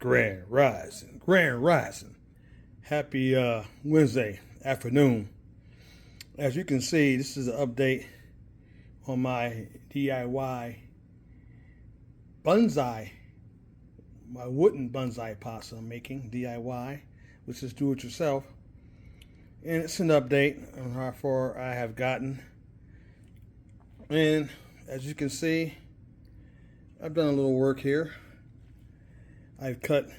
Grand Rising, Grand Rising. Happy Wednesday afternoon. As you can see, this is an update on my DIY bonsai, my wooden bonsai pots I'm making, DIY, which is do it yourself. And it's an update on how far I have gotten. And as you can see, I've done a little work here. I've cut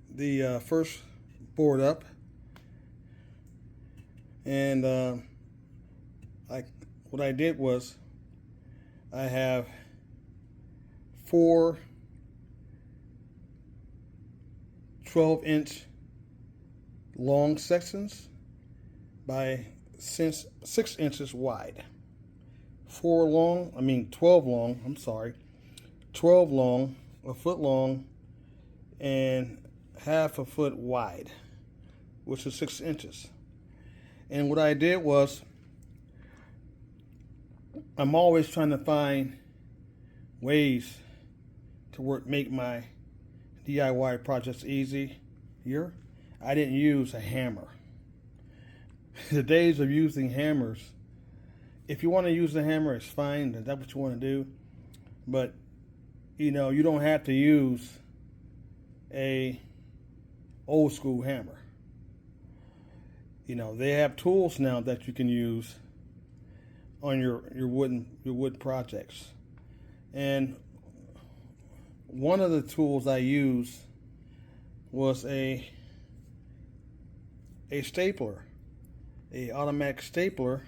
the first board up, and what I did was I have 4 12-inch long sections by 6 inches wide. 12 long, 12 long, a foot long, and half a foot wide, which is 6 inches. And what I did was, I'm always trying to find ways to make my DIY projects easier. I didn't use a hammer. The days of using hammers, if you want to use the hammer, it's fine. That's what you want to do. But, you don't have to use a old school hammer. They have tools now that you can use on your wood projects. And one of the tools I used was a stapler, a automatic stapler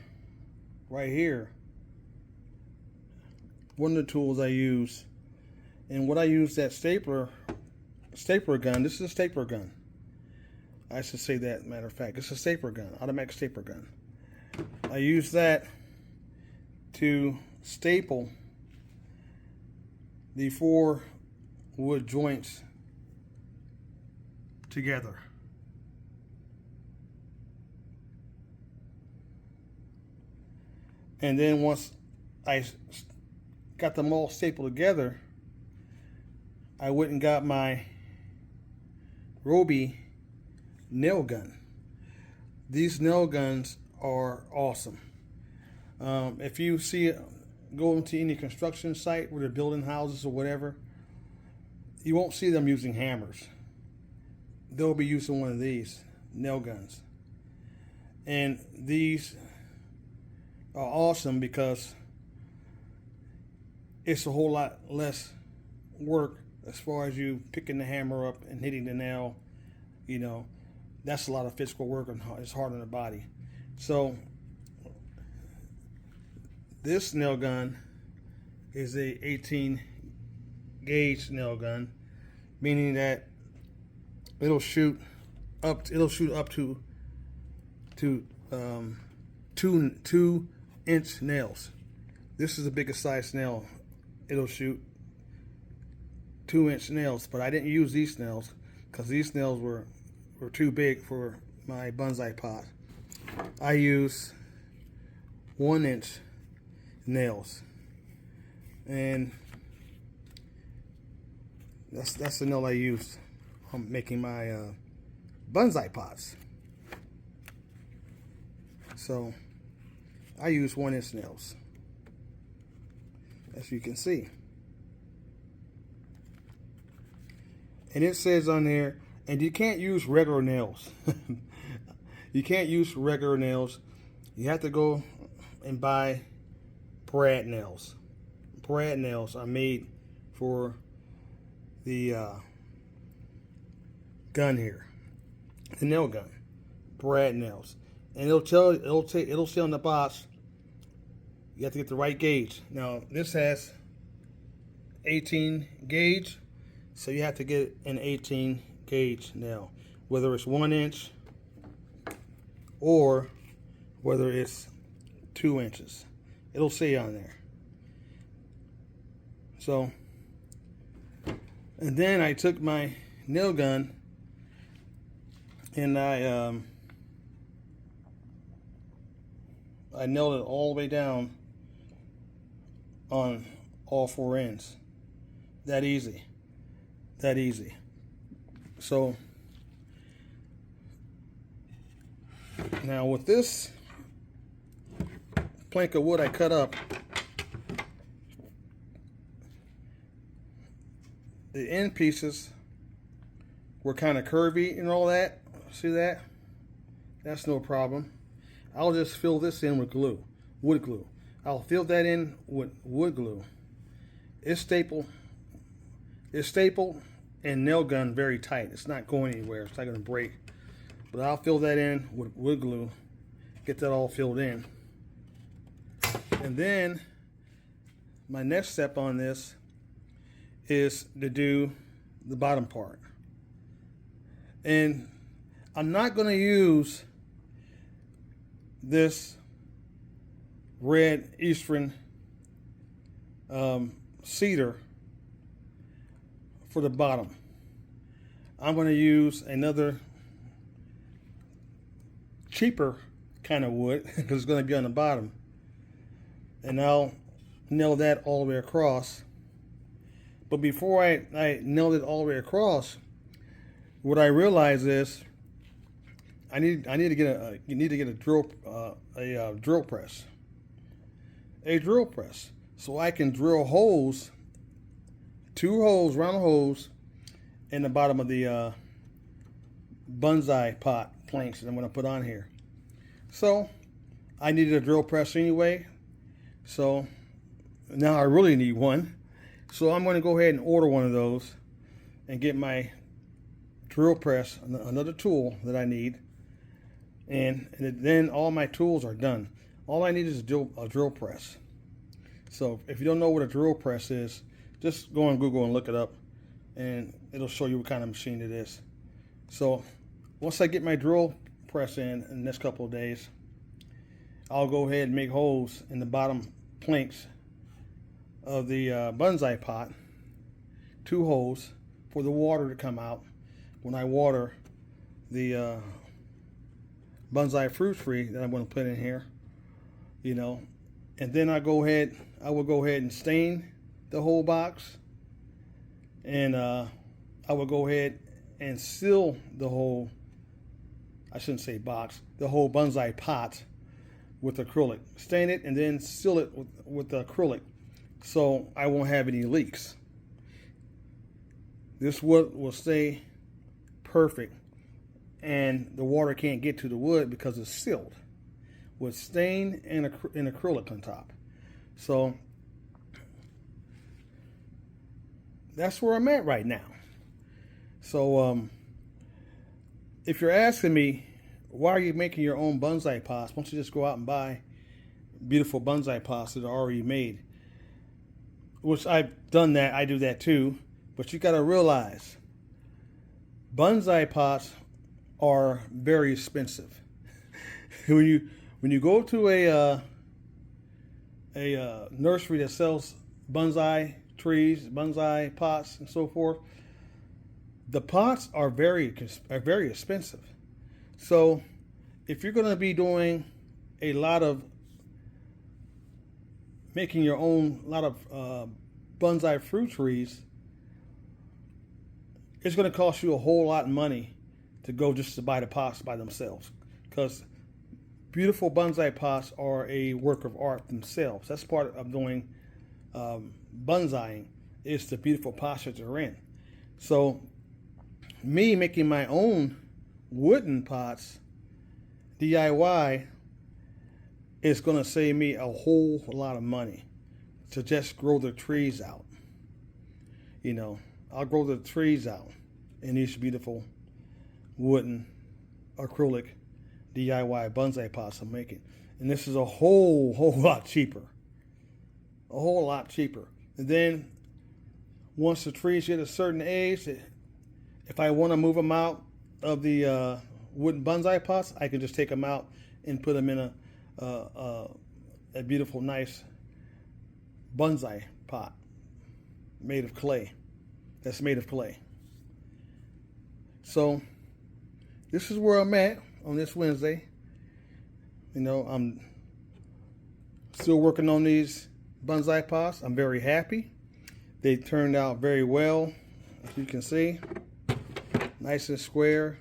right here. One of the tools I use, and what I use that stapler gun. This is a stapler gun. I should say that, matter of fact. It's a stapler gun, automatic stapler gun. I use that to staple the 4 wood joints together. And then once I got them all stapled together, I went and got my Roby nail gun. These nail guns are awesome. If you go into any construction site where they're building houses or whatever, you won't see them using hammers. They'll be using one of these nail guns. And these are awesome because it's a whole lot less work as far as you picking the hammer up and hitting the nail. That's a lot of physical work and it's hard on the body. So this nail gun is a 18 gauge nail gun, meaning that it'll shoot up to 2-inch nails. This is the biggest size nail. It'll shoot 2-inch nails, but I didn't use these nails because these nails were too big for my bonsai pot. I use 1-inch nails, and that's the nail I used on making my bonsai pots. So I use 1-inch nails, as you can see. And it says on there, and you can't use regular nails. You can't use regular nails. You have to go and buy brad nails. Brad nails are made for the gun here, the nail gun. Brad nails, and it'll say on the box, you have to get the right gauge. Now this has 18 gauge, so you have to get an 18 gauge nail, whether it's 1 inch or whether it's 2 inches. It'll say on there. So, and then I took my nail gun and I nailed it all the way down on all 4 ends. That easy. That easy. So now with this plank of wood I cut up, the end pieces were kind of curvy and all that. See that? That's no problem. I'll just fill this in with glue, wood glue. I'll fill that in with wood glue. It's stapled and nail gun very tight. It's not going anywhere. It's not going to break. But I'll fill that in with wood glue. Get that all filled in. And then my next step on this is to do the bottom part. And I'm not going to use this red Eastern cedar for the bottom. I'm going to use another cheaper kind of wood because it's going to be on the bottom. And I'll nail that all the way across. But before I nailed it all the way across, what I realized is I need to get a drill press. A drill press. So I can drill holes, 2 holes, round holes, in the bottom of the bonsai pot planks that I'm going to put on here. So I needed a drill press anyway. So now I really need one. So I'm going to go ahead and order one of those and get my drill press, another tool that I need. And then all my tools are done. All I need is a drill press. So if you don't know what a drill press is, just go on Google and look it up, and it'll show you what kind of machine it is. So once I get my drill press in the next couple of days, I'll go ahead and make holes in the bottom planks of the bonsai pot, 2 holes for the water to come out when I water the bonsai fruit tree that I'm going to put in here, you know. And then I will go ahead and stain the whole box, and I will go ahead and seal the whole, I shouldn't say box, the whole bonsai pot with acrylic. Stain it and then seal it with acrylic so I won't have any leaks. This wood will stay perfect, and the water can't get to the wood because it's sealed with stain and acrylic on top. So that's where I'm at right now. So if you're asking me, why are you making your own bonsai pots? Why don't you just go out and buy beautiful bonsai pots that are already made? Which I've done that. I do that too. But you got to realize, bonsai pots are very expensive. When you go to a nursery that sells bonsai trees, bonsai pots, and so forth, the pots are very expensive. So if you're going to be doing a lot of making your own bonsai fruit trees, it's going to cost you a whole lot of money to go just to buy the pots by themselves, because beautiful bonsai pots are a work of art themselves. That's part of doing bonsaiing, is the beautiful pots that they're in. So me making my own wooden pots, DIY, is going to save me a whole lot of money to just grow the trees out. You know, I'll grow the trees out in these beautiful wooden acrylic DIY bonsai pots I'm making. And this is a whole lot cheaper. A whole lot cheaper. And then once the trees get a certain age, if I want to move them out of the wooden bonsai pots, I can just take them out and put them in a beautiful, nice bonsai pot made of clay. That's made of clay. So this is where I'm at on this Wednesday. You know, I'm still working on these bonsai pots. I'm very happy. They turned out very well, as you can see, nice and square.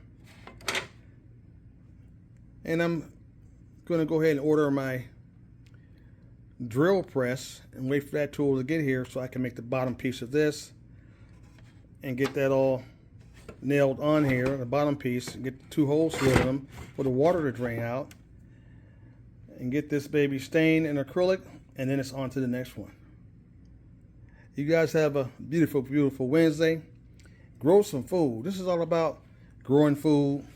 And I'm going to go ahead and order my drill press and wait for that tool to get here so I can make the bottom piece of this and get that all nailed on here, the bottom piece, and get the 2 holes through them for the water to drain out, and get this baby stained in acrylic, and then it's on to the next one. You guys have a beautiful, beautiful Wednesday. Grow some food. This is all about growing food,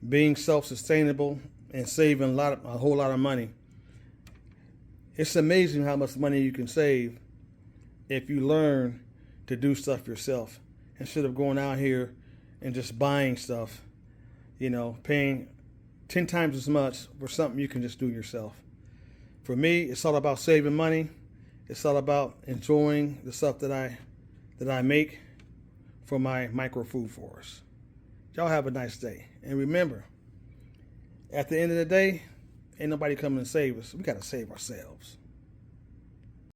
being self-sustainable, and saving a whole lot of money. It's amazing how much money you can save if you learn to do stuff yourself instead of going out here and just buying stuff, you know, paying 10 times as much for something you can just do yourself. For me, it's all about saving money. It's all about enjoying the stuff that I make for my micro food forest. Y'all have a nice day. And remember, at the end of the day, ain't nobody coming to save us. We got to save ourselves.